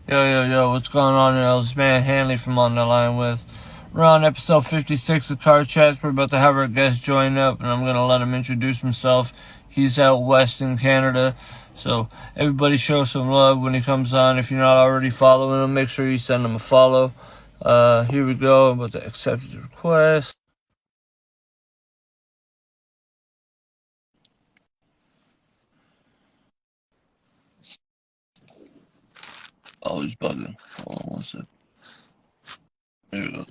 Yo, what's going on, yo? This man Hanley from On the Line with. We're on episode 56 of Car Chats. We're about to have our guest join up, and I'm going to let him introduce himself. He's out west in Canada, so everybody show some love when he comes on. If you're not already following him, make sure you send him a follow. Here we go. I'm about to accept his request. Oh, he's bugging. Hold on one sec. There we go.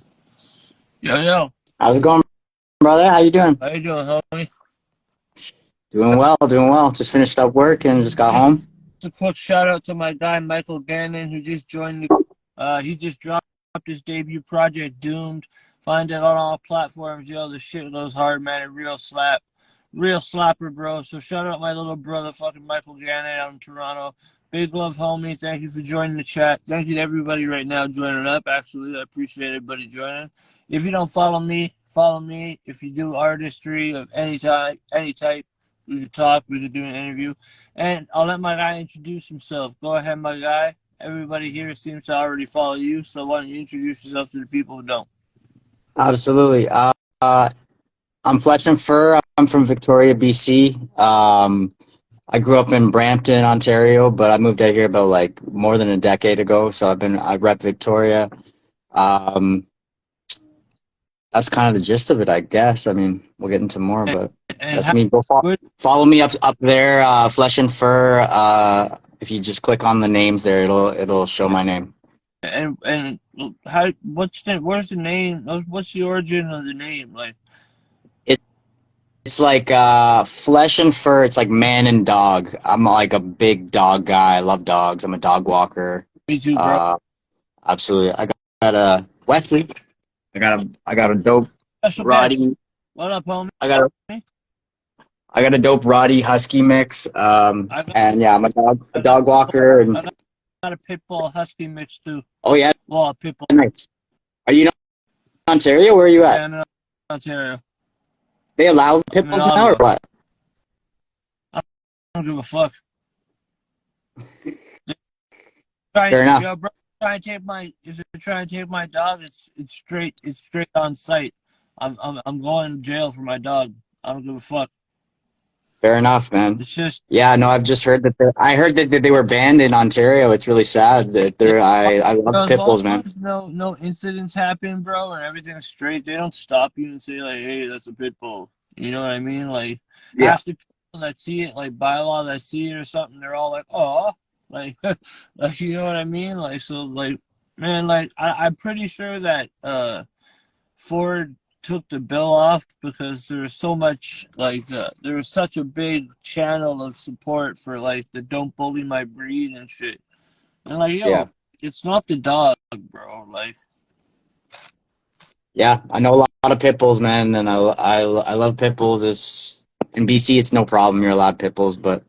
Yo. How's it going, brother? How you doing? How you doing, homie? Doing well. Just finished up work and just got home. A quick shout out to my guy Michael Gannon, who just joined he just dropped his debut project, Doomed. Find it on all platforms. Yo, the shit goes hard, man. A real slapper, bro. So shout out my little brother, fucking Michael Gannon, out in Toronto. Big love, homie. Thank you for joining the chat. Thank you to everybody right now joining up. Actually, I appreciate everybody joining. If you don't follow me, follow me. If you do artistry of any type, we could talk. We could do an interview. And I'll let my guy introduce himself. Go ahead, my guy. Everybody here seems to already follow you, so why don't you introduce yourself to the people who don't? Absolutely. I'm Fleshxfur. I'm from Victoria, BC. I grew up in Brampton, Ontario, but I moved out here about like more than a decade ago. So I rep Victoria. That's kind of the gist of it, I guess. I mean, we'll get into more, but that's me. Go follow me up there, Fleshxfur. If you just click on the names there, it'll show my name. And how? Where's the name? What's the origin of the name? Like, it's like Fleshxfur. It's like man and dog. I'm like a big dog guy. I love dogs. I'm a dog walker. Me too, bro. Absolutely. I got a Wesley. I got a dope Roddy. What up, homie? I got a dope Roddy Husky mix. And yeah, I'm a dog walker. And I got a pit bull Husky mix too. Oh yeah. Well, a pit bull. Nice. Are you in Ontario? Where are you at? Yeah, I'm in Ontario. They allow pit bulls now or what? I don't give a fuck. Fair enough. Yo, bro, if you're trying to take my dog, it's straight on site. I'm going to jail for my dog. I don't give a fuck. Fair enough, man. It's just no. I've just heard that I heard that they were banned in Ontario. It's really sad that they're. I love pit bulls, man. No incidents happen, bro, and everything's straight. They don't stop you and say like, "Hey, that's a pit bull." You know what I mean? Like, half the people that see it, like by law that see it or something, they're all like, "Oh," like, like you know what I mean? Like, so like, man, like I'm pretty sure that Ford took the bill off because there was so much like there was such a big channel of support for like the "don't bully my breed" and shit, and like it's not the dog, bro. Like, yeah, I know a lot of pit bulls, man, and I love pit bulls. It's in BC, it's no problem. You're allowed pit bulls, but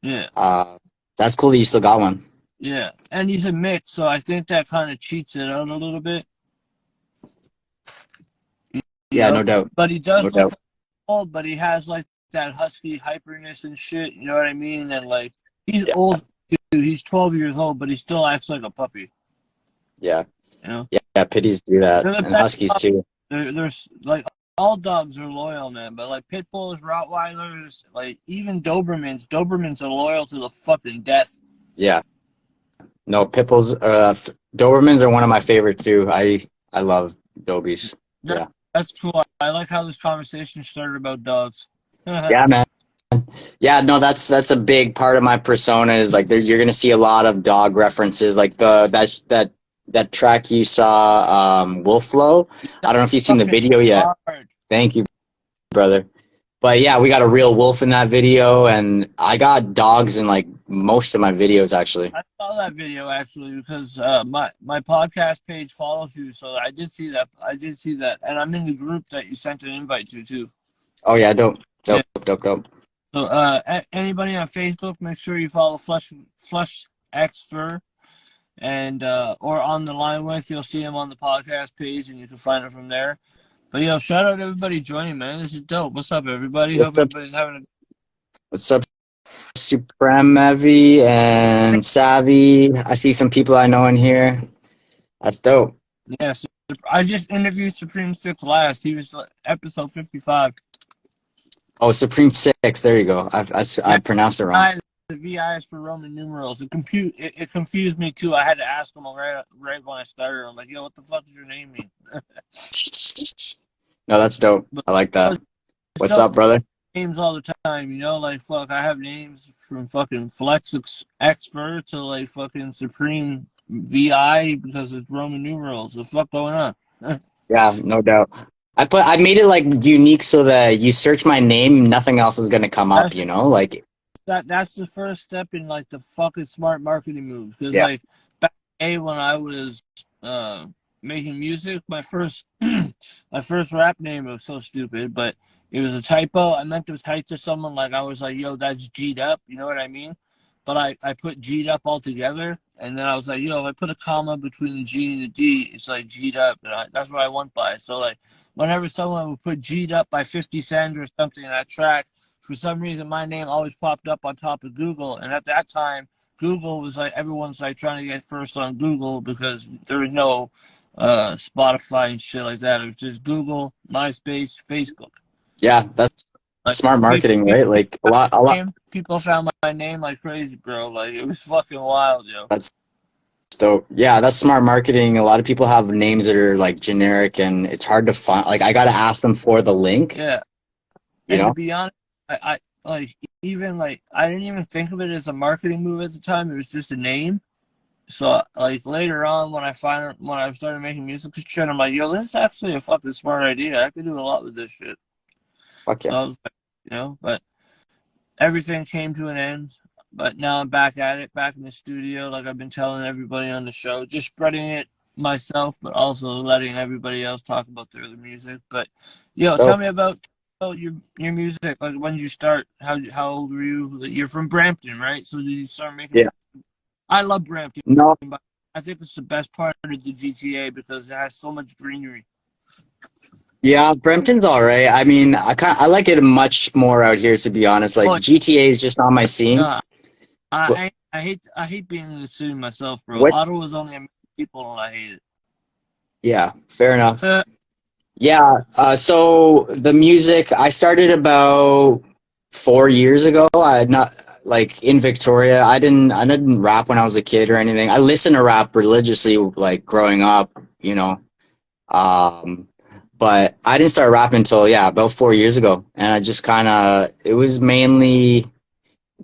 that's cool that you still got one. Yeah, and he's a mix, so I think that kind of cheats it out a little bit. Yeah, no doubt. But he does look old, but he has like that husky hyperness and shit. You know what I mean? And like he's old, dude. He's 12 years old, but he still acts like a puppy. Yeah. You know? Yeah, pitties do that, and huskies too. There's like all dogs are loyal, man. But like pit bulls, Rottweilers, like even Dobermans. Dobermans are loyal to the fucking death. Yeah. No, pit bulls. Dobermans are one of my favorite too. I love Dobies. Yeah. That's cool. I like how this conversation started about dogs. Yeah, man. Yeah, no, that's a big part of my persona is like you're gonna see a lot of dog references, like that track you saw, Wolf Flow. I don't know if you've seen the video yet. Thank you, brother. But yeah, we got a real wolf in that video, and I got dogs in like most of my videos actually. I saw that video actually because my podcast page follows you, so I did see that. And I'm in the group that you sent an invite to too. Oh yeah, dope. So anybody on Facebook, make sure you follow Fleshxfur, and or On the Line with. You'll see him on the podcast page, and you can find him from there. But yo, shout out to everybody joining, man. This is dope. What's up, everybody? Hope everybody's having a. What's up? Supremevi and Savvy. I see some people I know in here. That's dope. Yeah, so I just interviewed Supreme Six last. He was episode 55. Oh, Supreme Six. There you go. I Yeah, pronounced it wrong. the VI is for Roman numerals. It confused me too. I had to ask him right when I started. I'm like, yo, what the fuck does your name mean? No, that's dope. But I like that. What's so up, brother? names all the time, you know, like fuck. I have names from fucking Fleshxfur to like fucking Supreme VI because it's Roman numerals. The fuck going on? Yeah, no doubt. I made it like unique so that you search my name, nothing else is gonna come up, That's you know? Like that's the first step in like the fucking smart marketing moves. Because yeah. like back in the day when I was making music, my first my first rap name was so stupid, but it was a typo. I meant to type to someone like I was like, yo, that's G'd up, you know what I mean? But I put G'd up all together, and then I was like, yo, if I put a comma between the G and the D, it's like G'd up, and that's what I went by. So like whenever someone would put G'd up by 50 Cent or something in that track, for some reason my name always popped up on top of Google, and at that time Google was like everyone's like trying to get first on Google because there was no Spotify and shit like that. It was just Google, MySpace, Facebook. Yeah, that's Like smart marketing, right? Like a lot people found my name like crazy, bro. Like it was fucking wild, yo. that's dope. Yeah, that's smart marketing. A lot of people have names that are like generic and it's hard to find. Like I gotta ask them for the link, Yeah, you and to know? be honest, I like even like I didn't even think of it as a marketing move at the time. It was just a name. So like later on when I started making music and shit, I'm like, yo, this is actually a fucking smart idea. I could do a lot with this shit. Fuck So yeah. I was like, you know, but everything came to an end. But now I'm back at it, back in the studio, like I've been telling everybody on the show, just spreading it myself, but also letting everybody else talk about their other music. But yo, tell So me about your music. Like when did you start? How old were you? You're from Brampton, right? So did you start making yeah. music? I love Brampton, No, but I think it's the best part of the GTA because it has so much greenery. yeah, Brampton's all right. I mean, I like it much more out here to be honest. Like Oh GTA is just not my scene. no, But I hate being in the city myself, bro. what Ottawa's only a million people, and I hate yeah, fair enough. it. Yeah, so the music I started about 4 years ago. I had not like in Victoria. I didn't rap when I was a kid or anything. I listened to rap religiously like growing up, you know. Um, but I didn't start rapping until yeah, about 4 years ago. And I just kind of it was mainly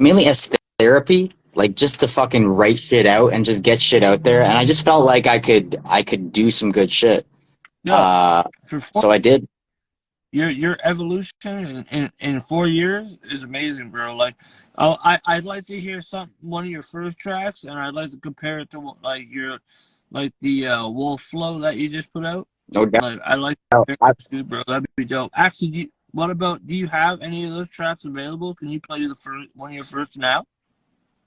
as therapy, like just to fucking write shit out and just get shit out there. And I just felt like I could do some good shit. Yo, Uh, for so I did. your evolution in 4 years is amazing, bro. Like, I'd like to hear one of your first tracks, and I'd like to compare it to like the Wolf Flow that you just put out. No doubt. Like, I like that, bro. That'd be dope. Actually, do you have any of those tracks available? Can you play one of your first now?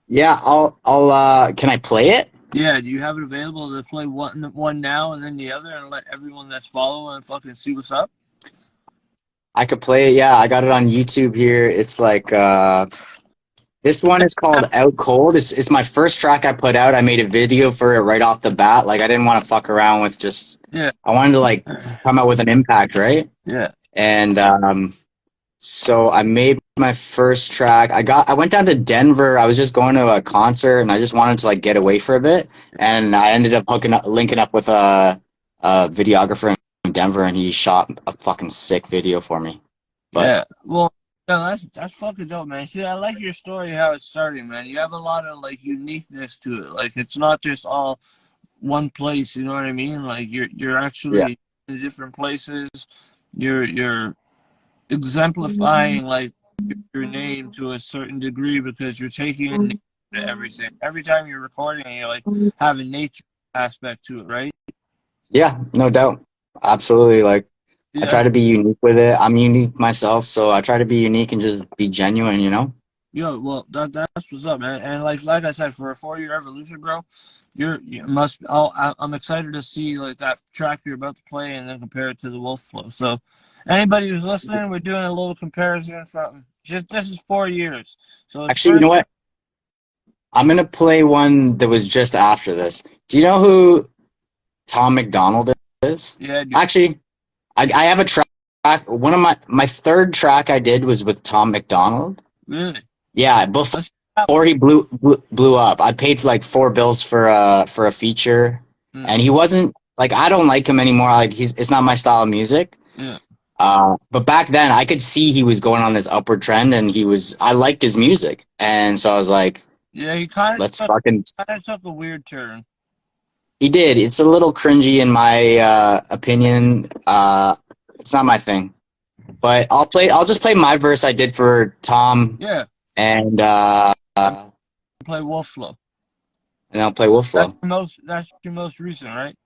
Yeah, can I play it? Yeah, do you have it available to play one now and then the other, and let everyone that's following fucking see what's up? I could play it. Yeah, I got it on YouTube here. It's like this one is called Out Cold. It's my first track I put out. I made a video for it right off the bat. Like I didn't want to fuck around with just Yeah, I wanted to like come out with an impact, right? yeah, And so I made my first track. I went down to Denver. I was just going to a concert and I just wanted to like get away for a bit. And I ended up linking up with a videographer in Denver and he shot a fucking sick video for me. But yeah. Well, no, that's fucking dope, man. See, I like your story, how it started, man. You have a lot of like uniqueness to it. Like it's not just all one place. You know what I mean? Like you're yeah, actually in different places. You're exemplifying like your name to a certain degree because you're taking in to everything. Every time you're recording, you like have a nature aspect to it, right? yeah, no doubt. Absolutely. Like I Yeah. try to be unique with it. I'm unique myself, so I try to be unique and just be genuine, you know? Yo, well, that's what's up, man. And like I said, for a 4 year evolution, bro, you must. I'm excited to see like that track you're about to play, and then compare it to the Wolf Flow. So, anybody who's listening, we're doing a little comparison from Just this is 4 years. So it's Actually, you know first. what? I'm gonna play one that was just after this. Do you know who Tom McDonald is? Yeah, dude. Actually, I have a track. One of my third track I did was with Tom McDonald. Really? Yeah, Let's before he blew up. I paid like $4 for a feature, yeah, and he wasn't like I don't like him anymore. Like it's not my style of music. yeah. But back then I could see he was going on this upward trend, and I liked his music, and so I was like, Yeah, he kind let's of fucking. took a weird turn. He did. It's a little cringy in my opinion. It's not my thing. But I'll just play my verse I did for Tom, Yeah, and I'm gonna play Wolf Flow. I'll play Wolf Flow. That's your most recent, right?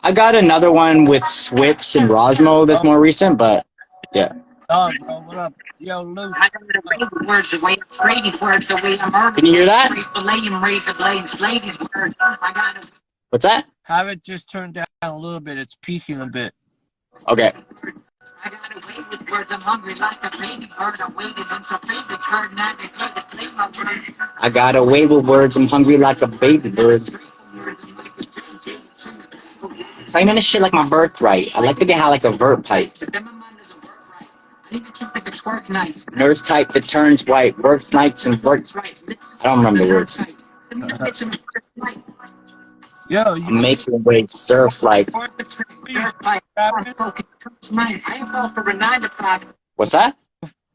I got another one with Switch and Rosmo that's Oh, more recent, but yeah. dog, bro, what up? Yo, Luke. Can you hear that? What's that? Have it just turned down a little bit. It's peaking a bit. Okay. I got away with words, I'm hungry like a baby bird. I waited until baby bird, now they play to play my word. I got away with words, I'm hungry like a baby bird. Saying this shit like my birthright. I like to get high like a vert pipe. Nurse type that turns white, works nights and works. I don't remember the words. Yo, I'm making waves surf like. What's that?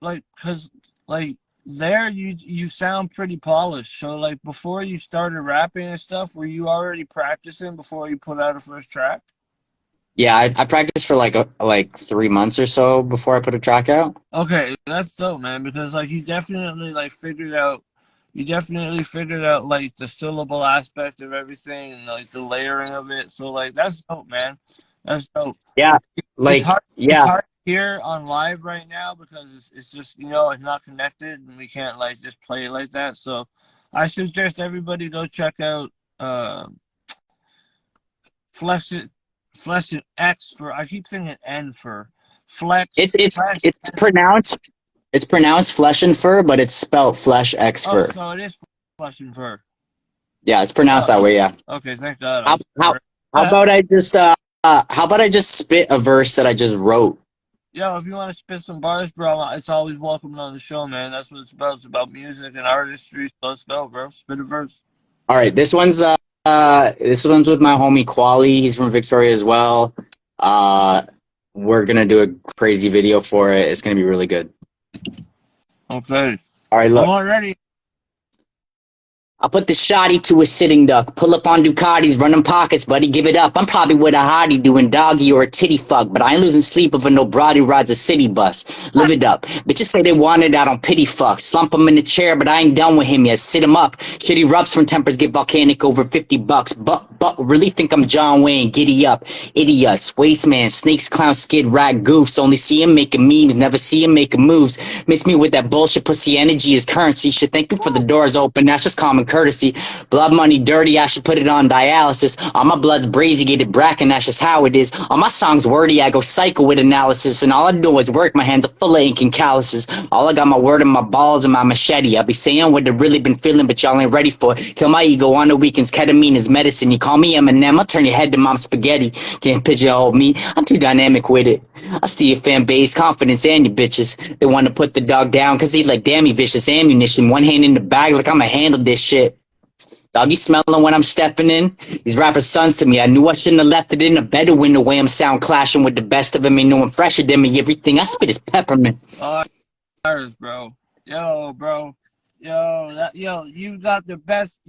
like, cause like there you sound pretty polished. So like before you started rapping and stuff, were you already practicing before you put out a first track? Yeah, I practiced for like 3 months or so before I put a track out. Okay, that's dope, man. Because like you definitely figured out like the syllable aspect of everything and like the layering of it. So like that's dope, man. That's dope. Yeah, It's yeah. hard to hear on live right now because it's just it's not connected and we can't like just play it like that. So I suggest everybody go check out Fleshxfur. I keep thinking N for Flex. It's pronounced flesh and fur, but it's spelled flesh x Oh, fur. so it is Fleshxfur. Yeah, it's pronounced that way. Yeah. Okay, thank God. How about I just spit a verse that I just wrote? Yo, if you want to spit some bars, bro, it's always welcome on the show, man. That's what it's about. It's about music and artistry. So let's go, bro. Spit a verse. All right, this one's with my homie Quali. He's from Victoria as well. We're gonna do a crazy video for it. It's gonna be really good. Okay. All right, look. I'm already. I'll put the shotty to a sitting duck. Pull up on Ducatis, running pockets, buddy, give it up. I'm probably with a hottie doing doggy or a titty fuck, but I ain't losing sleep over no broadie rides a city bus. Live it up. Bitches say they want it out on pity fuck. Slump him in the chair, but I ain't done with him yet. Sit him up. Shitty rubs from tempers get volcanic over $50. But really think I'm John Wayne. Giddy up. Idiots. Waste man. Snakes, clowns, skid, rag, goofs. Only see him making memes. Never see him making moves. Miss me with that bullshit pussy energy is currency. Should thank you for the doors open. That's just common courtesy. Blood money dirty, I should put it on dialysis. All my blood's brazy, get it bracken, that's just how it is. All my songs wordy, I go psycho with analysis. And all I do is work, my hands are full of ink and calluses. All I got my word and my balls and my machete. I be saying what I really been feeling, but y'all ain't ready for it. Kill my ego on the weekends, ketamine is medicine. You call me Eminem, I'll turn your head to mom spaghetti. Can't pigeonhole me, I'm too dynamic with it. I steal your fan base, confidence, and your bitches. They want to put the dog down, cause he like damn he vicious ammunition. One hand in the bag like I'ma handle this shit. Dog, you smelling when I'm stepping in? These rappers sons to me. I knew I shouldn't have left it in a Bedouin. The way I'm sound clashing with the best of them. Ain't no one fresher than me. Everything I spit is peppermint. Bars, bro. Yo, bro. You got the best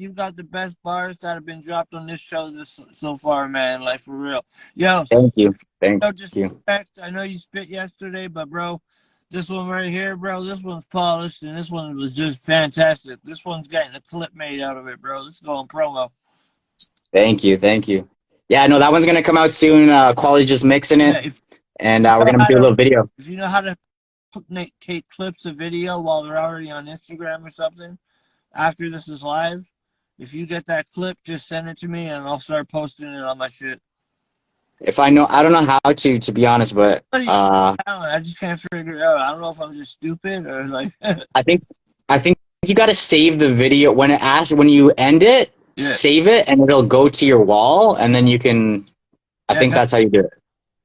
bars that have been dropped on this show so far, man. Like for real. Yo, Thank you. Thank you. Respect. I know you spit yesterday, but bro, this one right here, bro, this one's polished, and this one was just fantastic. This one's getting a clip made out of it, bro. This is going promo. Thank you. Yeah, no, that one's going to come out soon. Quality's just mixing it, and we're going to do a little video. If you know how to take clips of video while they're already on Instagram or something, after this is live, if you get that clip, just send it to me, and I'll start posting it on my shit. If I know, I don't know how to be honest, but I just can't figure it out. I don't know if I'm just stupid or like. I think I think you got to save the video when it asks when you end it, Yeah. save it, and it'll go to your wall, and then you can. I think that's how you do it.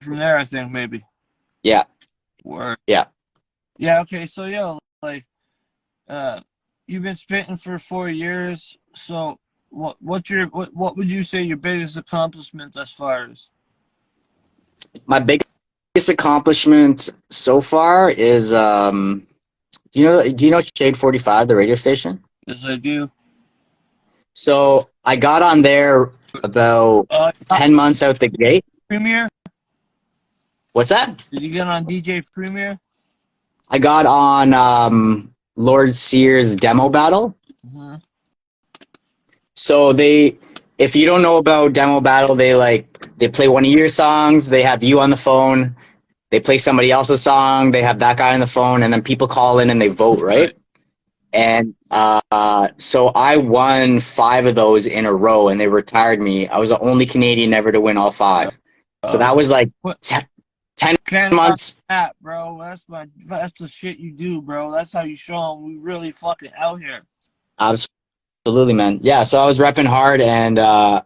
From there, I think maybe. Yeah. Word. Yeah. Yeah. Okay. So like, you've been spitting for 4 years. So what would you say your biggest accomplishments as far as? My biggest accomplishment so far is do you know Shade 45, the radio station? Yes, I do. So I got on there about 10 months out the gate. Premier? What's that? Did you get on DJ Premier? I got on Lord Sears demo battle. Mm-hmm. So if you don't know about demo battle, they play one of your songs, they have you on the phone, they play somebody else's song, they have that guy on the phone, and then people call in and they vote, right? And so I won 5 of those in a row, and they retired me. I was the only Canadian ever to win all 5. So that was like 10 months. That, bro. That's the shit you do, bro. That's how you show them we really fucking out here. Absolutely, man. Yeah, so I was repping hard, and that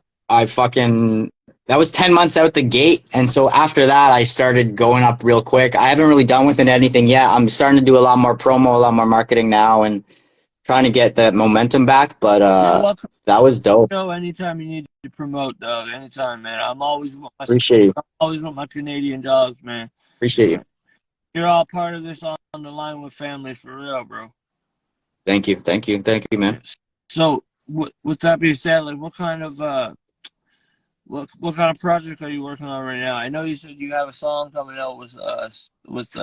was 10 months out the gate. And so after that, I started going up real quick. I haven't really done with it anything yet. I'm starting to do a lot more promo, a lot more marketing now, and trying to get that momentum back. But that was dope. So anytime you need to promote, dog, anytime, man. Appreciate you. I'm always with my Canadian dogs, man. Appreciate you. You're all part of this on the line with family for real, bro. Thank you, man. So, with that being said, like, what kind of project are you working on right now? I know you said you have a song coming out with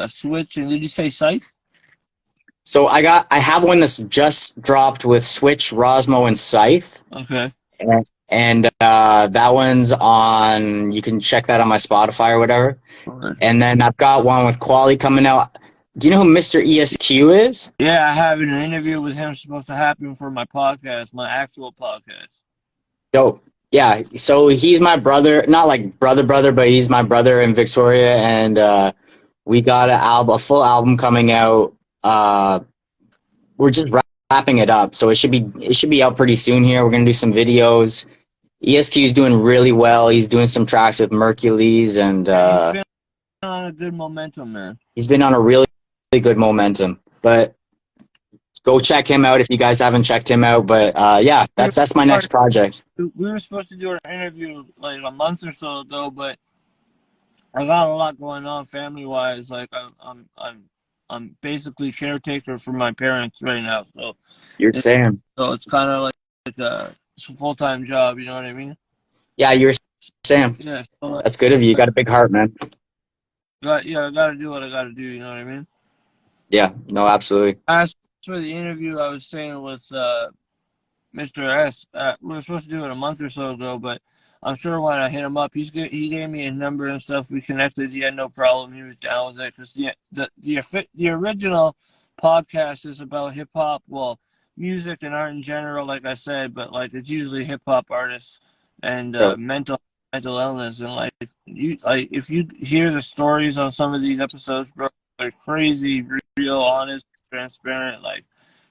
Switch, and did you say Scythe? So I have one that's just dropped with Switch, Rosmo, and Scythe. Okay. And that one's on. You can check that on my Spotify or whatever. Okay. And then I've got one with Quali coming out. Do you know who Mr. ESQ is? Yeah, I have an interview with him supposed to happen for my podcast, my actual podcast. Dope. Yeah, so he's my brother, not like brother, but he's my brother in Victoria, and we got a full album coming out. We're just wrapping it up, so it should be out pretty soon here. We're gonna do some videos. ESQ is doing really well. He's doing some tracks with Mercules, and he's been on a good momentum, man. He's been on a really good momentum, but go check him out if you guys haven't checked him out. But yeah, that's my next project. We were supposed to do an interview like a month or so ago, but I got a lot going on family wise. Like I'm basically caretaker for my parents right now. So you're saying. So it's kind of like a full-time job. You know what I mean? Yeah, you're Sam. Yeah, so that's good of you. You got a big heart, man. I gotta do what I gotta do. You know what I mean? Yeah. No, absolutely. As for the interview, I was saying with Mr. S. We were supposed to do it a month or so ago, but I'm sure when I hit him up, he gave me a number and stuff. We connected. He had no problem. He was down with it because the original podcast is about hip hop, well, music and art in general, like I said, but like it's usually hip hop artists and mental illness, and like if you hear the stories on some of these episodes, bro, they're crazy, real, honest, transparent. Like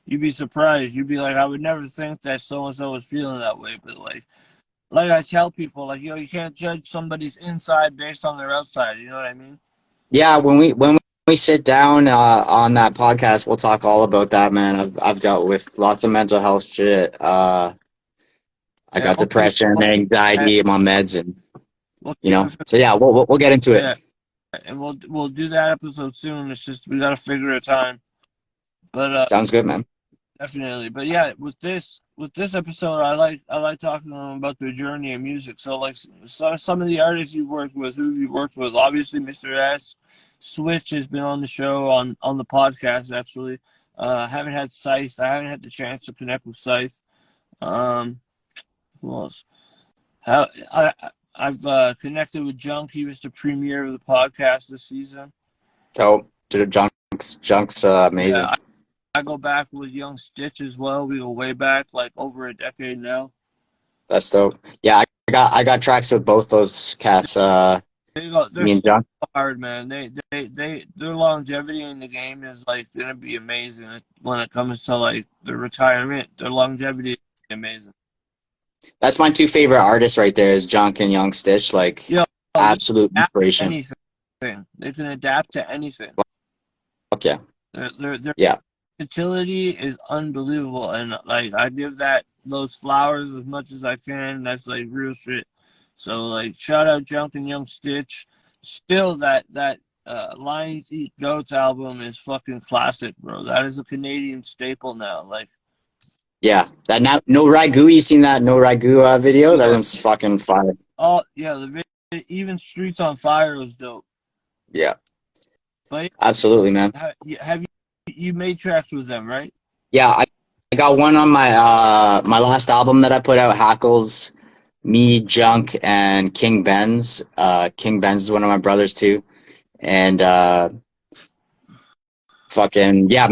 you'd be surprised. You'd be like, I would never think that so and so was feeling that way, but like I tell people, like, you can't judge somebody's inside based on their outside. You know what I mean? Yeah, when we sit down on that podcast, we'll talk all about that, man. I've dealt with lots of mental health shit. I got depression, anxiety. I'm on meds, and So yeah, we'll get into it. Yeah, and we'll do that episode soon. It's just we gotta figure a time. But sounds good, man. Definitely. But yeah, with this episode, I like talking to them about their journey in music. So like some of the artists you've worked with, who you worked with, obviously Mr. S, Switch has been on the show on the podcast actually. I haven't had Scythe. I haven't had the chance to connect with Scythe. Who else? I've connected with Junk. He was the premiere of the podcast this season. Oh, Junk's amazing. Yeah, I go back with Young Stitch as well. We go way back, like over a decade now. That's dope. Yeah, I I got tracks with both those cats. They're Me and still John. hard, man. Their longevity in the game is like gonna be amazing when it comes to like their retirement. Their longevity is amazing. That's my two favorite artists right there. Is Junk and Young Stitch. Like Yo, absolute adapt to inspiration. anything. They can adapt to anything. Okay. Their Yeah. versatility is unbelievable, and like I give those flowers as much as I can. That's like real shit. So like shout out Junk and Young Stitch. Still that Lions Eat Goats album is fucking classic, bro. That is a Canadian staple now. Like Yeah. That No Ragu. You seen that No Ragu video? That one's fucking fire. oh yeah, even Streets on Fire was dope. Yeah. But Absolutely, man. have you made tracks with them, right? Yeah, I got one on my my last album that I put out, Hackles, me, Junk, and King Benz. King Benz is one of my brothers too. And fucking yeah,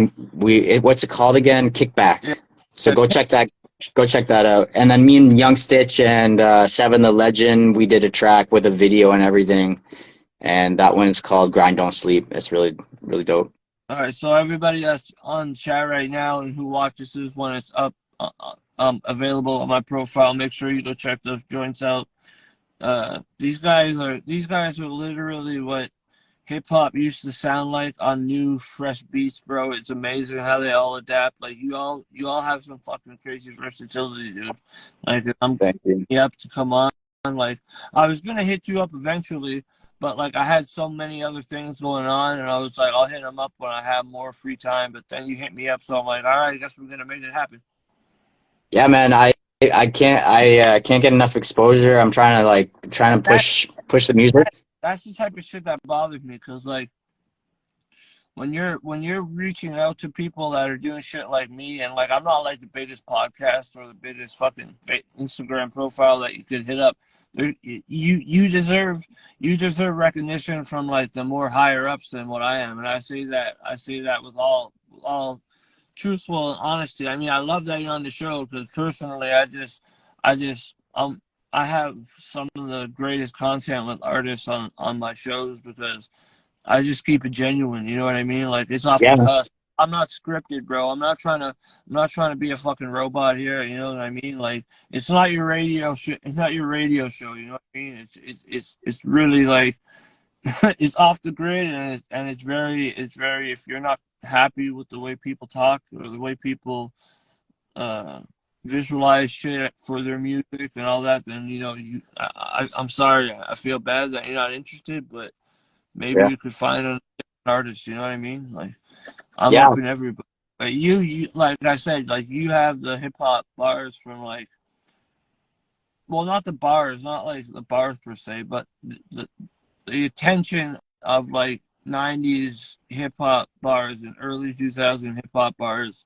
what's it called again? Kickback. Yeah. So go check that out. And then me and Young Stitch and Seven the Legend, we did a track with a video and everything. And that one is called Grind Don't Sleep. It's really, really dope. All right, so everybody that's on chat right now and who watches this when it's up, available on my profile, make sure you go check those joints out. These guys are literally what hip hop used to sound like on new fresh beats, bro. It's amazing how they all adapt. Like you all have some fucking crazy versatility, dude. Like I'm Thank you. up to come on. Like I was gonna hit you up eventually, but like I had so many other things going on, and I was like, I'll hit him up when I have more free time. But then you hit me up, so I'm like, all right, I guess we're gonna make it happen. Yeah, man. I can't get enough exposure. I'm trying to push the music. That's the type of shit that bothers me, cause like when you're reaching out to people that are doing shit like me, and like I'm not like the biggest podcast or the biggest fucking Instagram profile that you could hit up. You deserve recognition from like the more higher ups than what I am, and I say that with all truthful and honesty. I mean, I love that you're on the show because personally, I have some of the greatest content with artists on my shows because I just keep it genuine. You know what I mean? Like it's off the cusp. I'm not scripted, bro. I'm not trying to be a fucking robot here. You know what I mean? Like it's not your radio show. It's not your radio show. You know what I mean? It's really like it's off the grid, and it's very if you're not happy with the way people talk or the way people visualize shit for their music and all that, then you know I'm sorry. I feel bad that you're not interested, but maybe you could find an artist. You know what I mean? Like I'm open to everybody. But you like I said, like you have the hip hop bars from like, well, not the bars, not like the bars per se, but the attention of like 90s hip hop bars and early 2000 hip hop bars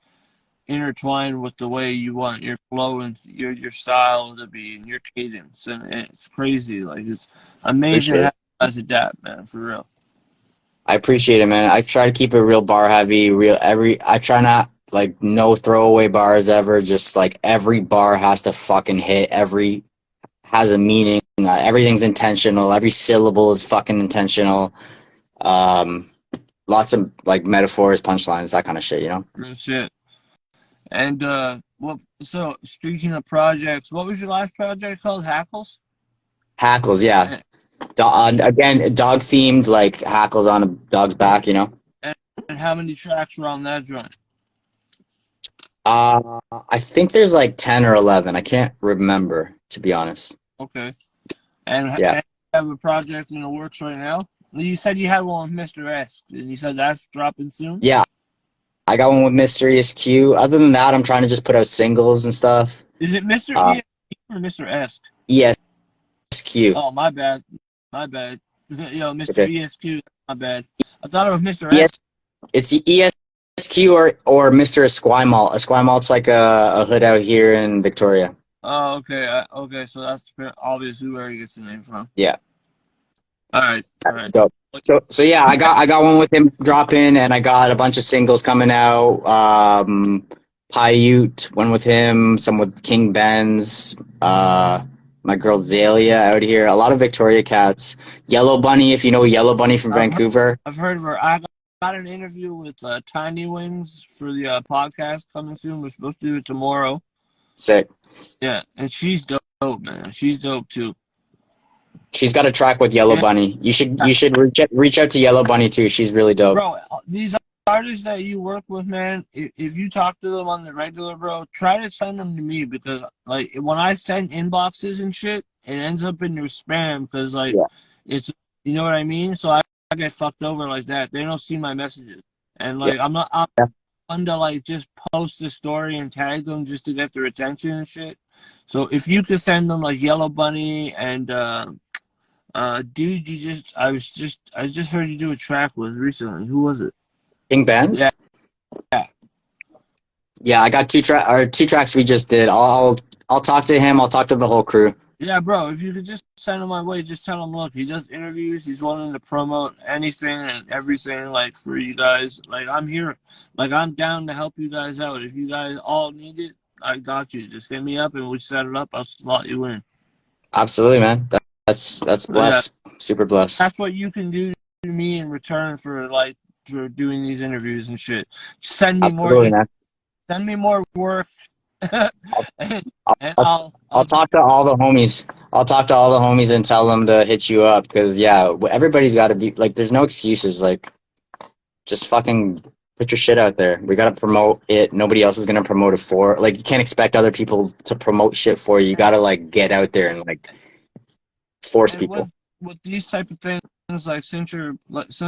intertwined with the way you want your flow and your style to be and your cadence, and it's crazy. Like it's amazing how you guys adapt, man, for real. I appreciate it, man. I try to keep it real bar heavy, I try not like no throwaway bars ever. Just like every bar has to fucking hit. Every has a meaning. Everything's intentional. Every syllable is fucking intentional. Lots of like metaphors, punchlines, that kind of shit, you know? Real shit. And so speaking of projects, what was your last project called? Hackles? Hackles, yeah. Again, dog themed, like hackles on a dog's back, you know? And how many tracks were on that joint? I think there's like 10 or 11. I can't remember, to be honest. Okay. And yeah. Do you have a project in the works right now? You said you had one with Mr. S, and you said that's dropping soon? Yeah. I got one with Mysterious Q. Other than that, I'm trying to just put out singles and stuff. Is it Mr. ESQ or Mr. S? ESQ. Oh, my bad. Yo, Mr. ESQ, my bad. I thought it was Mr. S. It's ESQ or Mr. Esquimalt. Esquimalt's like a hood out here in Victoria. Oh, okay. Okay, so that's obviously where he gets the name from. Yeah. All right. Dope. So yeah, I got one with him dropping, and I got a bunch of singles coming out. Paiute, one with him, some with King Benz. My girl Zalia out here. A lot of Victoria cats. Yellow Bunny, if you know Yellow Bunny from Vancouver. I've heard of her. I got an interview with Tiny Wings for the podcast coming soon. We're supposed to do it tomorrow. Sick. Yeah, and she's dope, man. She's dope too. She's got a track with Yellow Bunny. You should reach out to Yellow Bunny too. She's really dope. Bro, these artists that you work with, man, if you talk to them on the regular, bro, try to send them to me because, like, when I send inboxes and shit, it ends up in your spam because, like, it's, you know what I mean? So I get fucked over like that. They don't see my messages. And, like, I'm one to, like, just post the story and tag them just to get their attention and shit. So if you could send them, like, Yellow Bunny and, dude, I just heard you do a track with recently. Who was it? King Benz? Yeah, I got two tracks we just did. I'll talk to him. I'll talk to the whole crew. Yeah, bro, if you could just send him my way, just tell him, look, he does interviews. He's willing to promote anything and everything, like, for you guys. Like, I'm here. Like, I'm down to help you guys out. If you guys all need it, I got you. Just hit me up and we set it up. I'll slot you in. Absolutely, man. That's blessed. Yeah. Super blessed. That's what you can do to me in return for, like, for doing these interviews and shit. Send me send me more work. I'll talk to all the homies. I'll talk to all the homies and tell them to hit you up because everybody's got to be like. There's no excuses. Like, just fucking put your shit out there. We gotta promote it. Nobody else is gonna promote it for. Like, you can't expect other people to promote shit for you. You gotta, like, get out there and, like, force people. With these type of things, like, since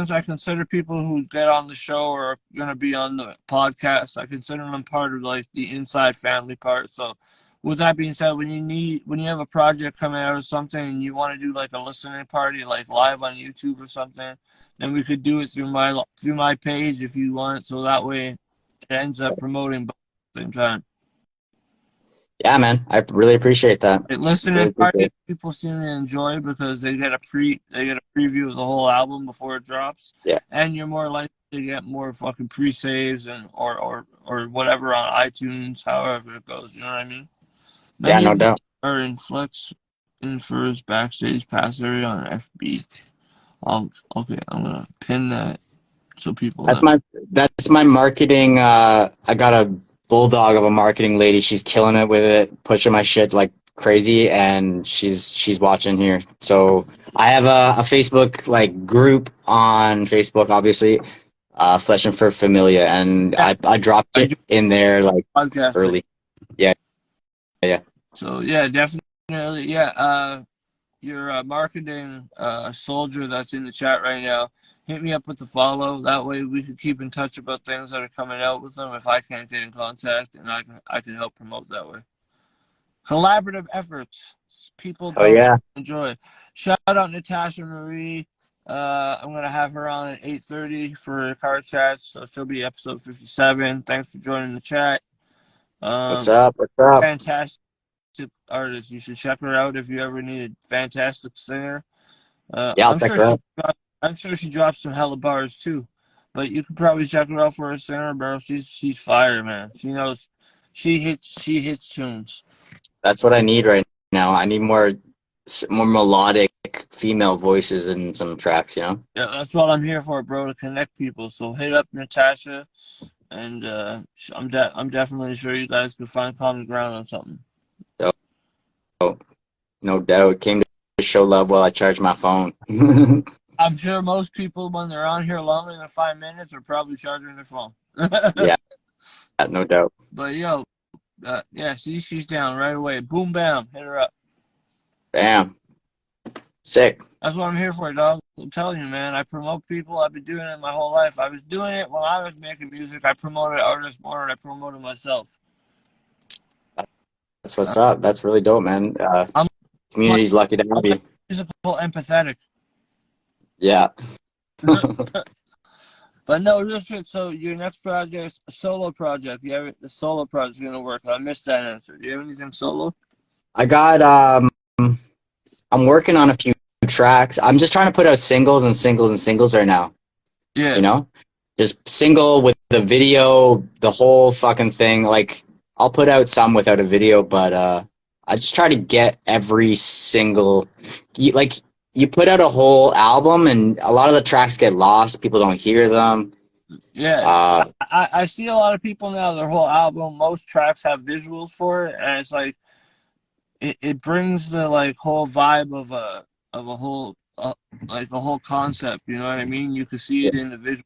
I consider people who get on the show or are gonna be on the podcast, I consider them part of, like, the inside family part. So, with that being said, when you have a project coming out or something and you want to do, like, a listening party, like, live on YouTube or something, then we could do it through my page if you want. So that way, it ends up promoting both at the same time. Yeah, man, I really appreciate that. Listening party people seem to enjoy because they get a preview of the whole album before it drops. Yeah, and you're more likely to get more fucking pre-saves and or whatever on iTunes, however it goes. You know what I mean? Many no doubt. Are in Fleshxfur's backstage pass area on FB. I'm gonna pin that so people. That's my marketing. I got a bulldog of a marketing lady. She's killing it with it, pushing my shit like crazy, and she's watching here. So I have a Facebook, like, group on Facebook, obviously, Fleshxfur Familia, and I dropped it in there, like, podcast early. Yeah. So yeah, definitely. Yeah. Your marketing soldier that's in the chat right now, hit me up with the follow. That way we can keep in touch about things that are coming out with them if I can't get in contact, and I can help promote that way. Collaborative efforts. People don't enjoy. Shout out Natasha Marie. I'm going to have her on at 8:30 for car chats, so she'll be episode 57. Thanks for joining the chat. What's up? Fantastic artist. You should check her out if you ever need a fantastic singer. I'll check her out. I'm sure she drops some hella bars too, but you could probably check her out for a singer, bro. She's fire, man. She knows, she hits tunes. That's what I need right now. I need more melodic female voices in some tracks, you know? Yeah, that's what I'm here for, bro, to connect people. So hit up Natasha, and I'm definitely sure you guys can find common ground on something. Oh, no doubt. Came to show love while I charge my phone. I'm sure most people, when they're on here longer than 5 minutes, are probably charging their phone. Yeah, no doubt. But yo, see, she's down right away. Boom, bam, hit her up. Bam. Sick. That's what I'm here for, dog. I'm telling you, man. I promote people. I've been doing it my whole life. I was doing it when I was making music. I promoted artists more than I promoted myself. That's what's up. That's really dope, man. Community's lucky to have you. Musical, empathetic. Yeah. But no, real shit. So your next project's a solo project. You have the solo project's gonna work. I missed that answer. Do you have anything solo? I got I'm working on a few tracks. I'm just trying to put out singles right now. Yeah. You know? Just single with the video, the whole fucking thing. Like, I'll put out some without a video, but I just try to get every single, you put out a whole album and a lot of the tracks get lost. People don't hear them. Yeah, Uh, I see a lot of people now. Their whole album, most tracks have visuals for it, and it's like it brings the like whole vibe of a whole like a whole concept. You know what I mean? You can see yeah, it in the visual.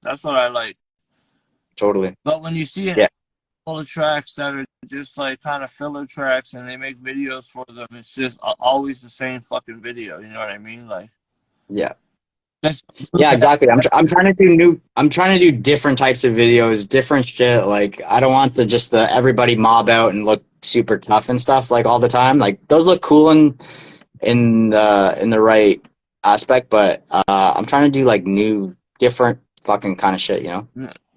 That's what I like. totally. But when you see it Yeah, all the tracks that are just like kind of filler tracks and they make videos for them, it's just always the same fucking video. You know what I mean? Like yeah. that's Yeah, exactly. I'm trying to do I'm trying to do different types of videos, different shit. Like I don't want the everybody mob out and look super tough and stuff like all the time. Like those look cool in the right aspect, but I'm trying to do like new, different fucking kind of shit, you know?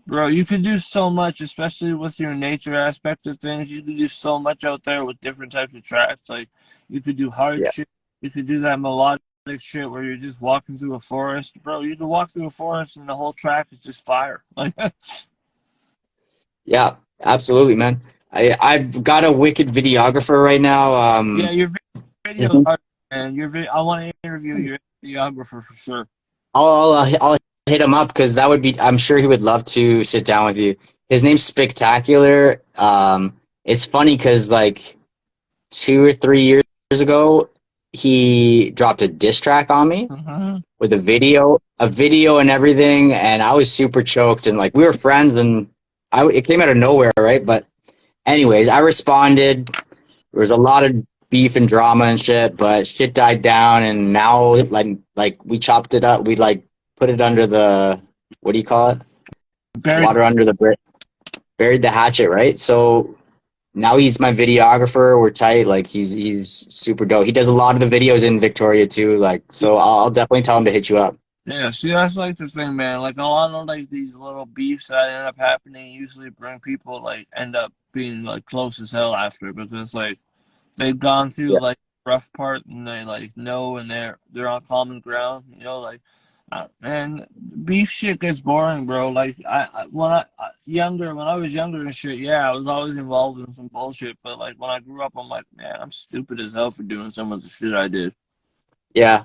bro, you could do so much, especially with your nature aspect of things. You could do so much out there with different types of tracks. Like you could do hard Yeah. shit. You could do that melodic shit where you're just walking through a forest, bro. You could walk through a forest and the whole track is just fire. Like Yeah, absolutely, man. I've got a wicked videographer right now. yeah, your His videos name- are, and I want to interview your videographer for sure. I'll hit him up because that would be. I'm sure he would love to sit down with you. His name's Spectacular. It's funny because like 2 or 3 years ago, he dropped a diss track on me Mm-hmm. with a video and everything, and I was super choked and like we were friends and it came out of nowhere, right? But anyways, I responded. There was a lot of beef and drama and shit, but shit died down, and now like we chopped it up. We like put it under the what do you call it? Barry, Water under the buried the hatchet, right? So now he's my videographer. We're tight. Like he's super dope. He does a lot of the videos in Victoria too. Like so, I'll definitely tell him to hit you up. yeah, see, that's like the thing, man. Like a lot of like these little beefs that end up happening usually bring people like end up being like close as hell after because like they've gone through Yeah. like the rough part and they like know and they're on common ground. You know, like man, beef shit gets boring, bro. Like when I was younger and shit, yeah, I was always involved in some bullshit. But like when I grew up, I'm like, man, I'm stupid as hell for doing some of the shit I did. Yeah.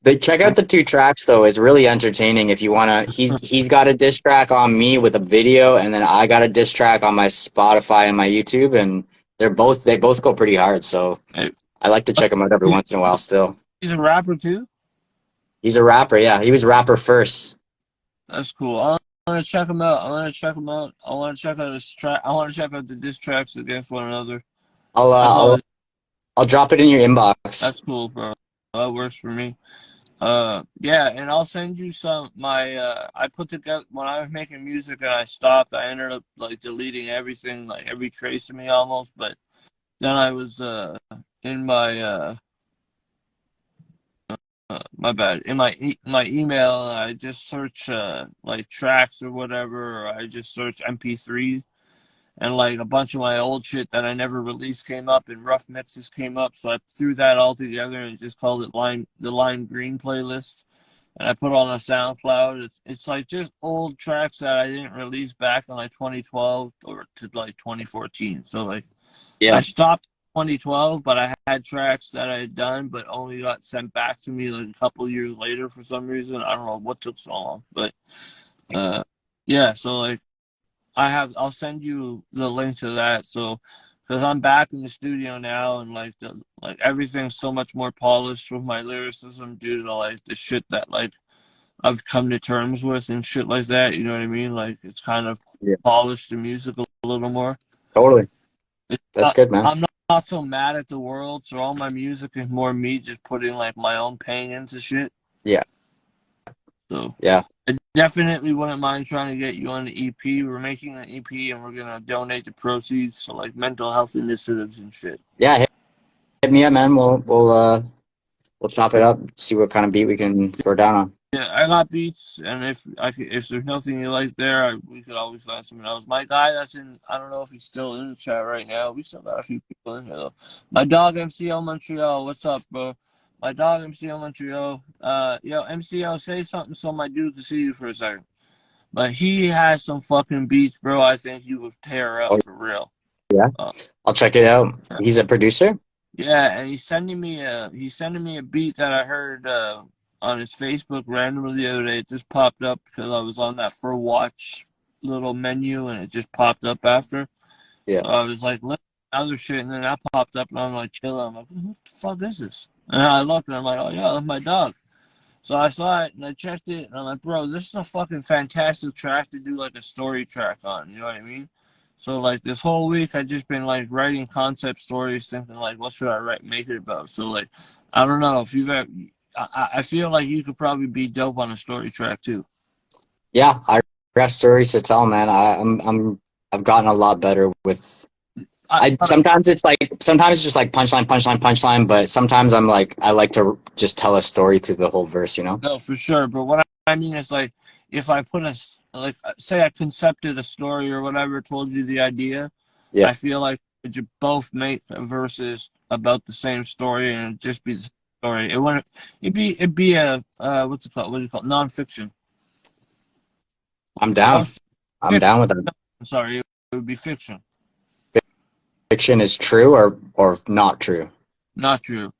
But check out the two tracks though. It's really entertaining if you wanna. He's got a diss track on me with a video, and then I got a diss track on my Spotify and my YouTube, and they both go pretty hard. So Hey, I like to check them out every once in a while. Still, he's a rapper too. he's a rapper. Yeah, he was rapper first. That's cool. I'm gonna check him out. I'm gonna check him out. I want to check out his track. I want to check out the diss tracks against one another. I'll That's always, I'll drop it in your inbox. that's cool, bro. That works for me. Yeah, and I'll send you some my I put together when I was making music and I stopped, I ended up like deleting everything, like every trace of me almost, but then I was in my bad, in my email and I just search like tracks or whatever, or I just search MP3 and like a bunch of my old shit that I never released came up and rough mixes came up, so I threw that all together and just called it the Lime Green playlist, and I put it on a SoundCloud. It's like just old tracks that I didn't release back in like 2012 or to like 2014. So like Yeah, I stopped in 2012, but I had tracks that I had done but only got sent back to me like a couple years later for some reason. I don't know what took so long, but yeah, so like I'll send you the link to that. So, because I'm back in the studio now and like everything's so much more polished with my lyricism due to like the shit that like I've come to terms with and shit like that. You know what I mean? Like it's kind of yeah, polished the music a little more. totally. It's That's good, man. I'm not so mad at the world. So all my music is more me just putting like my own pain into shit. Yeah, So yeah, I definitely wouldn't mind trying to get you on the EP. We're making an EP and we're gonna donate the proceeds to like mental health initiatives and shit. yeah. Hit me up, man. We'll chop it up. See what kind of beat we can throw down on. Yeah, I got beats, and if there's nothing you like there, we could always find something else. My guy that's in, I don't know if he's still in the chat right now. We still got a few people in here though. My dog MCL Montreal, what's up, bro? My dog MCL Montreal. Yo, MCL, say something so my dude can see you for a second. But he has some fucking beats, bro. I think you would tear up Oh, for real. Yeah, Uh, I'll check it out. He's a producer. yeah, and he's sending me a beat that I heard on his Facebook randomly the other day. It just popped up because I was on that for watch little menu and it just popped up after. Yeah. So I was like, look at other shit, and then that popped up, and I'm like, chilling. I'm like, what the fuck is this? And I looked, and I'm like, oh yeah, that's my dog. So I saw it, and I checked it, and I'm like, bro, this is a fucking fantastic track to do like a story track on. You know what I mean? So like this whole week, I just been like writing concept stories, thinking like, what should I write, make it about? So like, I don't know if you've ever. I feel like you could probably be dope on a story track too. Yeah, I got stories to tell, man. I've gotten a lot better with. I sometimes it's just like punchline, punchline, punchline, but sometimes I like to just tell a story through the whole verse, you know? No, for sure. But what I mean is like, if I put like, say I concepted a story or whatever, told you the idea, Yeah. I feel like we could both make verses about the same story and it'd just be the story. It wouldn't. It'd be a what's it called? What do you call it? Nonfiction. I'm down. I'm Fiction. down with that. I'm sorry, it would be fiction, Fiction is true or not true. not true.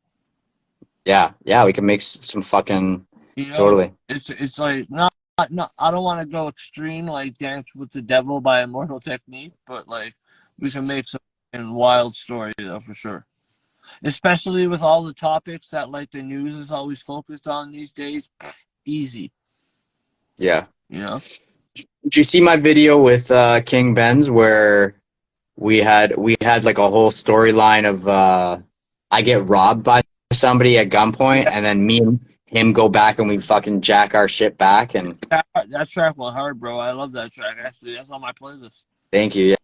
Yeah, yeah, we can make some fucking You know, totally. it's like not. I don't want to go extreme like Dance with the Devil by Immortal Technique, but like we can make some wild story though for sure. Especially with all the topics that like the news is always focused on these days. Easy, Yeah. you know. Did you see my video with King Benz where we had like a whole storyline of I get robbed by somebody at gunpoint and then me and him go back and we fucking jack our shit back and That track went hard, bro. I love that track. Actually, that's on my playlist. thank you.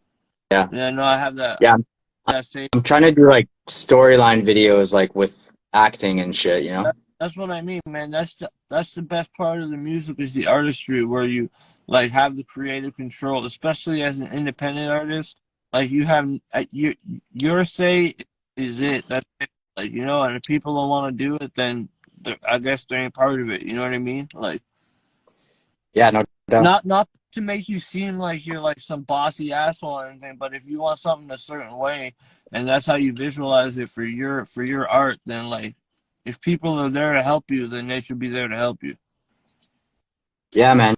Yeah. Yeah, no, I have that. Yeah. That same. I'm trying to do like storyline videos like with acting and shit, you know? That's what I mean, man. That's the best part of the music is the artistry, where you like have the creative control, especially as an independent artist. Like you have your say is it. That's it. Like you know, and if people don't want to do it, then I guess they ain't part of it. You know what I mean? Like Yeah, no doubt. not to make you seem like you're like some bossy asshole or anything, but if you want something a certain way, and that's how you visualize it for your art, then like if people are there to help you, then they should be there to help you. Yeah, man.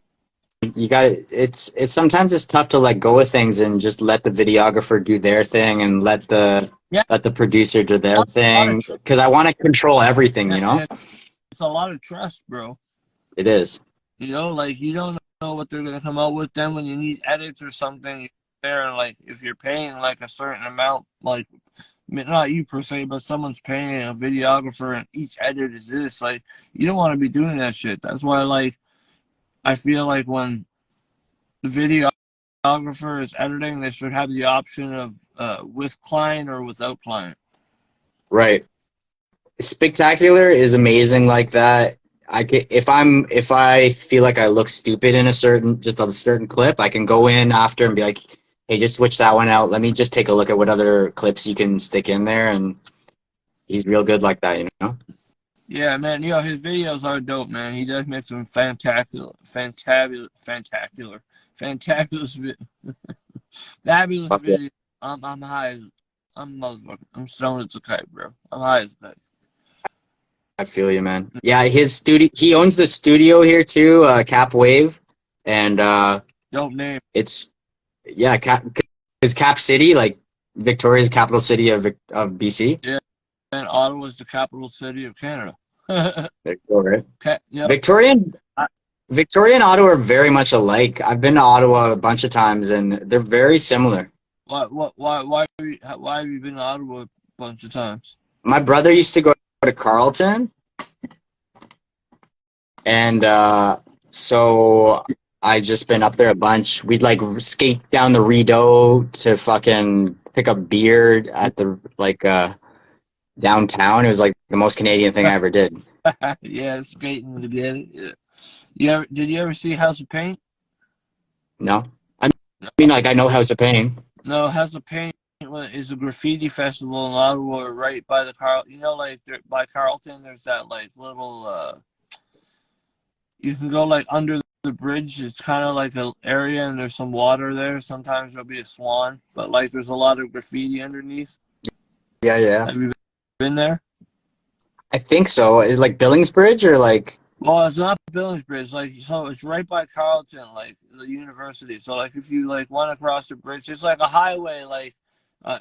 You got it's sometimes it's tough to let go of things and just let the videographer do their thing and let the producer do their thing because I want to control everything, you know? It's a lot of trust, bro. It is. You know, like you don't know what they're gonna come out with. Then when you need edits or something, you're there and like if you're paying like a certain amount, like not you per se, but someone's paying a videographer and each edit is this, like you don't want to be doing that shit. That's why like I feel like when the videographer is editing, they should have the option of with client or without client. Right. Spectacular is amazing like that. If I feel like I look stupid in a certain clip, I can go in after and be like, hey, just switch that one out. Let me just take a look at what other clips you can stick in there, and he's real good like that, you know? Yeah, man. You know his videos are dope, man. He does make some fantabulous, fabulous Yeah. videos. I'm high as I'm motherfucker. I'm stoned as a kite, bro. I'm high as a kite. I feel you, man. Yeah, his studio. He owns the studio here too, Cap Wave, and Dope name. it's is Cap City, like Victoria's capital city of BC. Yeah, and Ottawa is the capital city of Canada. Victoria. Yep. Victoria and Ottawa are very much alike. I've been to Ottawa a bunch of times, and they're very similar. Why have you been to Ottawa a bunch of times? My brother used to go to Carleton, and so I just been up there a bunch. We'd like skate down the Rideau to fucking pick up beer at the downtown. It was like the most Canadian thing I ever did. Yeah, skating to get it. Yeah. Did you ever see House of Paint? No, I mean like I know House of Pain. No, House of Paint is a graffiti festival in Ottawa, right by the like by Carleton. There's that like little you can go like under the bridge, it's kind of like an area and there's some water there. Sometimes there'll be a swan, but like there's a lot of graffiti underneath. Yeah, yeah. Have you been there? I think so. Like Billings Bridge or like. Well, it's not Billings Bridge. Like, so it's right by Carleton, like the university. So, like, if you like want to cross the bridge, it's like a highway. Like,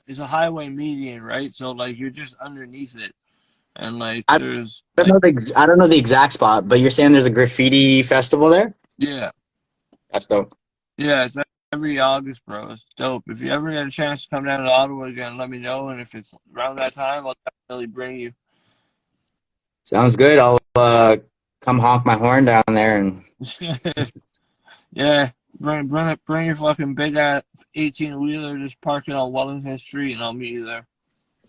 it's a highway median, right? So, like, you're just underneath it, and like, I there's don't like, know I don't know the exact spot, but you're saying there's a graffiti festival there? yeah, That's dope. yeah. It's every August, bro. It's dope. If you ever get a chance to come down to Ottawa again, let me know. And if it's around that time, I'll definitely bring you. Sounds good. I'll come honk my horn down there and. Yeah, bring your fucking big ass 18-wheeler, just park it on Wellington Street, and I'll meet you there.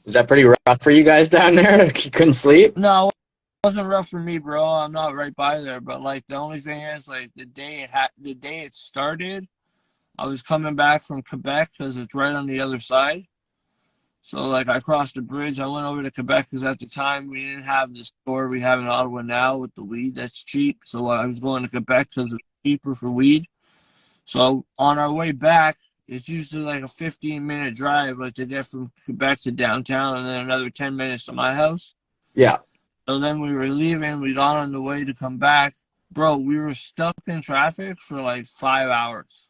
Is that pretty rough for you guys down there? You couldn't sleep? No, it wasn't rough for me, bro. I'm not right by there, but like the only thing is, like the day it started, I was coming back from Quebec because it's right on the other side. So like I crossed the bridge, I went over to Quebec because at the time we didn't have the store we have in Ottawa now with the weed that's cheap. So I was going to Quebec because it's cheaper for weed. So on our way back, it's usually like a 15-minute drive, like to get from Quebec to downtown, and then another 10 minutes to my house. Yeah. So then we were leaving. We got on the way to come back. Bro, we were stuck in traffic for like 5 hours.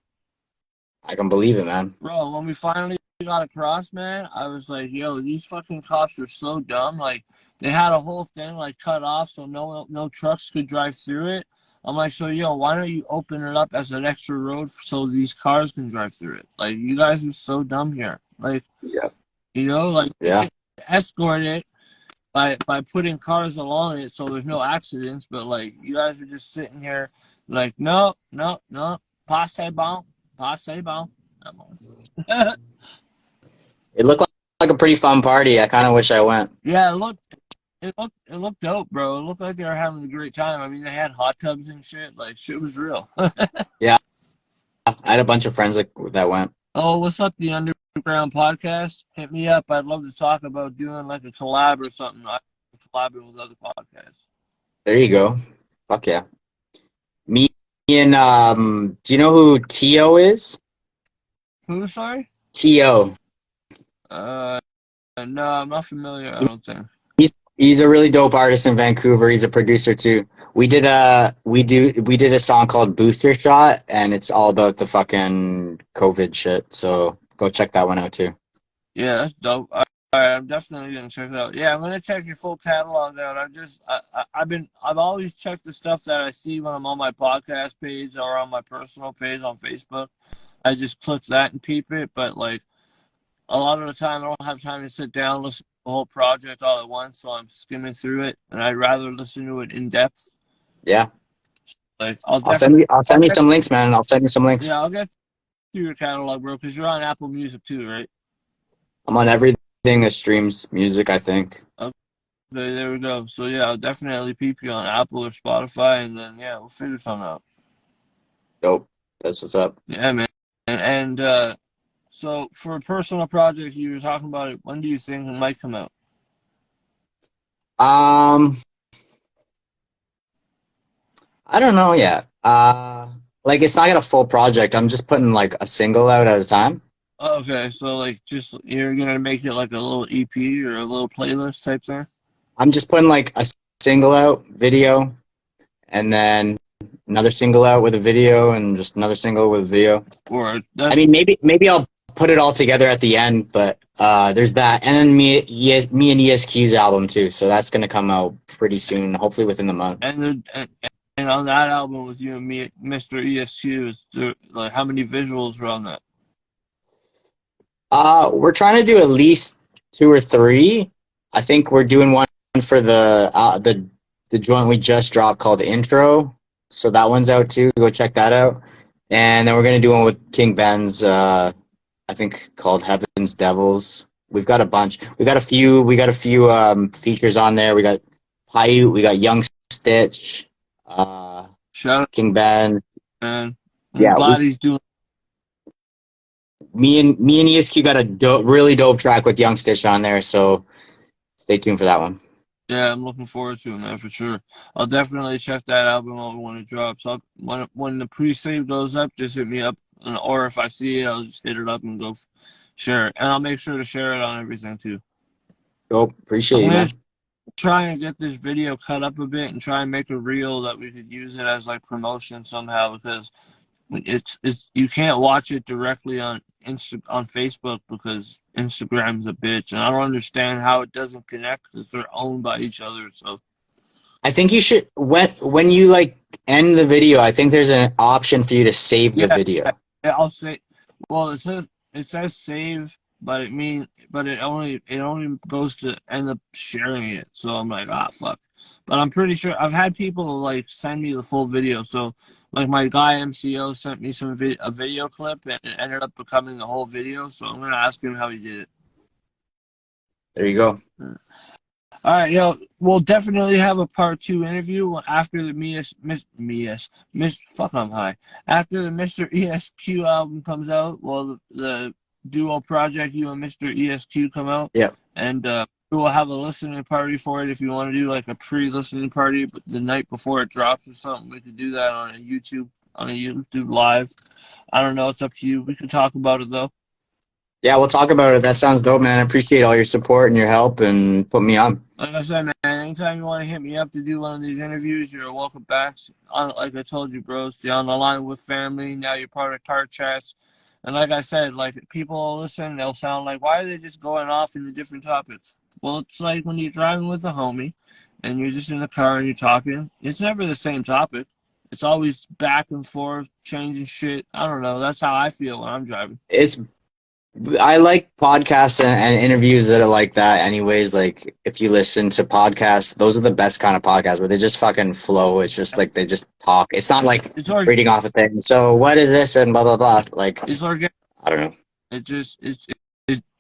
I can believe it, man. Bro, when we finally got across, man, I was like, yo, these fucking cops are so dumb. Like, they had a whole thing, like, cut off so no trucks could drive through it. I'm like, so, yo, why don't you open it up as an extra road so these cars can drive through it? Like, you guys are so dumb here. Like, Yeah. you know, like, Yeah. escort it by putting cars along it so there's no accidents. But, like, you guys are just sitting here like, no, pas c'est bon. It looked like a pretty fun party. I kind of wish I went. Yeah, it looked dope, bro. It looked like they were having a great time. I mean, they had hot tubs and shit. Like, shit was real. Yeah. I had a bunch of friends that went. Oh, what's up, the Underground Podcast? Hit me up. I'd love to talk about doing like a collab or something. I'm collabing with other podcasts. There you go. Fuck yeah. Me and do you know who T.O. is? Who, sorry? T.O. No, I'm not familiar, I don't think. He's a really dope artist in Vancouver. He's a producer too. We did a song called Booster Shot, and it's all about the fucking COVID shit. So go check that one out too. Yeah, that's dope. All right, I'm definitely gonna check it out. Yeah, I'm gonna check your full catalog out. I've always checked the stuff that I see when I'm on my podcast page or on my personal page on Facebook. I just click that and peep it, but like a lot of the time I don't have time to sit down and listen to the whole project all at once, so I'm skimming through it, and I'd rather listen to it in depth. Yeah. Like I'll send you some links, man. I'll send you some links. Yeah, I'll get through your catalog, bro, because you're on Apple Music too, right? I'm on everything that streams music, I think. Okay, there we go. So yeah, I'll definitely peep you on Apple or Spotify, and then yeah, we'll figure something out. Dope. That's what's up. Yeah, man. And so for a personal project you were talking about it, when do you think it might come out? I don't know yet. Like it's not a full project. I'm just putting like a single out at a time. Okay, so like just you're gonna make it like a little EP or a little playlist type thing? I'm just putting like a single out video, and then another single out with a video, and just another single with a video. Or I mean, maybe I'll put it all together at the end, but there's that, and then me and ESQ's album too. So that's gonna come out pretty soon, hopefully within the month. And on that album with you and me, Mr. ESQ, is there, like how many visuals are on that? We're trying to do at least 2 or 3. I think we're doing one for the joint we just dropped called Intro. So that one's out too. Go check that out. And then we're gonna do one with King Ben's I think called Heaven's Devils. We've got a bunch. We got a few features on there. We got Paiute, we got Young Stitch, Shout out, King Ben. man. Yeah, glad he's doing. Me and ESQ got a really dope track with Young Stitch on there, so stay tuned for that one. Yeah, I'm looking forward to it, man, for sure. I'll definitely check that album out when it drops. When the pre-save goes up, just hit me up, or if I see it, I'll just hit it up and go share it. And I'll make sure to share it on everything too. Oh, appreciate I'm you, gonna man. try and get this video cut up a bit and try and make a reel that we could use it as like promotion somehow, because it's you can't watch it directly on Facebook because Instagram's a bitch, and I don't understand how it doesn't connect because they're owned by each other. So I think you should when you like end the video, I think there's an option for you to save the yeah, video. I'll say. Well, it says save, but it only goes to end up sharing it. So I'm like, ah, fuck. But I'm pretty sure I've had people like send me the full video. So like my guy MCO sent me a video clip, and it ended up becoming the whole video. So I'm gonna ask him how he did it. There you go. All right, yo, we'll definitely have a part 2 interview after the fuck, I'm high. After the Mr. ESQ album comes out, well, the duo project, you and Mr. ESQ come out. Yeah. And we'll have a listening party for it if you want to do like a pre-listening party, but the night before it drops or something. We could do that on a YouTube live. I don't know, it's up to you. We could talk about it though. Yeah, we'll talk about it. That sounds dope, man. I appreciate all your support and your help and put me on. Like I said, man, anytime you want to hit me up to do one of these interviews, you're welcome back. Like I told you, bros, you're on the line with family. Now you're part of Car Chats. And like I said, like people will listen, they'll sound like, why are they just going off into different topics? Well, it's like when you're driving with a homie and you're just in the car and you're talking, it's never the same topic. It's always back and forth, changing shit. I don't know. That's how I feel when I'm driving. I like podcasts and interviews that are like that anyways. Like if you listen to podcasts, those are the best kind of podcasts where they just fucking flow. It's just like they just talk. It's not like reading off a thing. So what is this and blah blah blah. Like it's organic. I don't know.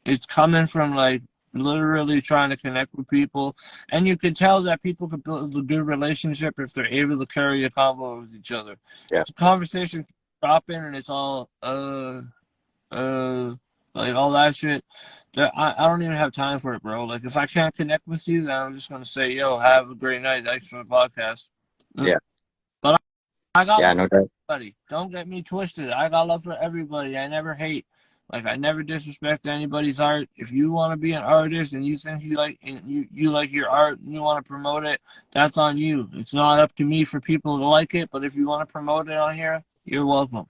It's coming from like literally trying to connect with people, and you can tell that people can build a good relationship if they're able to carry a convo with each other. Yeah. If the conversation dropping and it's all like all that shit, I don't even have time for it, bro. Like if I can't connect with you, then I'm just gonna say, yo, have a great night. Thanks for the podcast. Yeah. But I got no doubt. everybody. Don't get me twisted. I got love for everybody. I never hate. Like I never disrespect anybody's art. If you want to be an artist and you think you like your art and you want to promote it, that's on you. It's not up to me for people to like it. But if you want to promote it on here, you're welcome.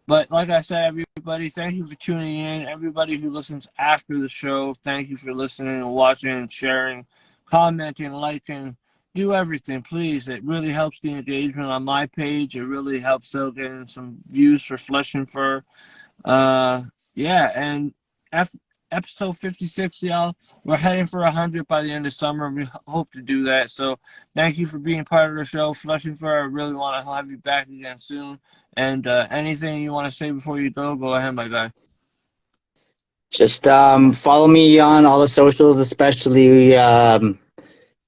But like I said, everybody, thank you for tuning in. Everybody who listens after the show, thank you for listening and watching and sharing, commenting, liking. Do everything, please. It really helps the engagement on my page. It really helps out getting some views for Fleshxfur. Yeah, and episode 56, y'all. We're heading for 100 by the end of summer. We hope to do that. So thank you for being part of the show, Fleshxfur. I really want to have you back again soon. And anything you want to say before you go ahead, my guy. Just follow me on all the socials, especially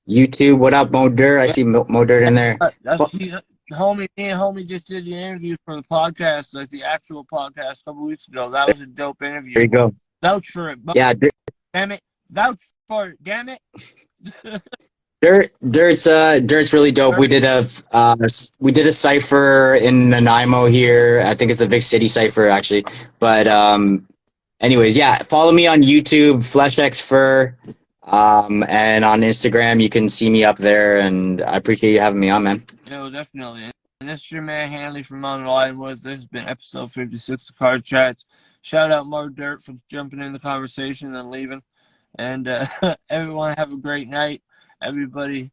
YouTube. What up, Mo Dirt? I see Mo Dirt in there. Homie, me and homie just did the interview for the podcast, like the actual podcast a couple weeks ago. That was a dope interview. There you go. Vouch for it. Yeah. Damn it. Vouch for it. Damn it. Dirt's really dope. We did a cipher in Nanaimo here. I think it's the Vic City cipher actually. But anyways, yeah, follow me on YouTube, Fleshxfur, and on Instagram you can see me up there, and I appreciate you having me on, man. Yo, definitely. And this is your man Hanley from On the Line Woods. This has been episode 56 of Card Chats. Shout out Mo Dirt for jumping in the conversation and leaving. And everyone have a great night. Everybody,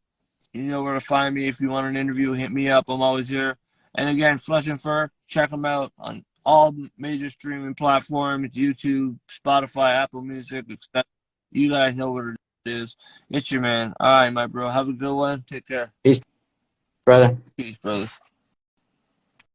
you know where to find me. If you want an interview, hit me up. I'm always here. And again, Fleshxfur, check them out on all major streaming platforms, YouTube, Spotify, Apple Music, etc. You guys know what it is. It's your man. All right, my bro. Have a good one. Take care. Peace, brother. Peace, brother.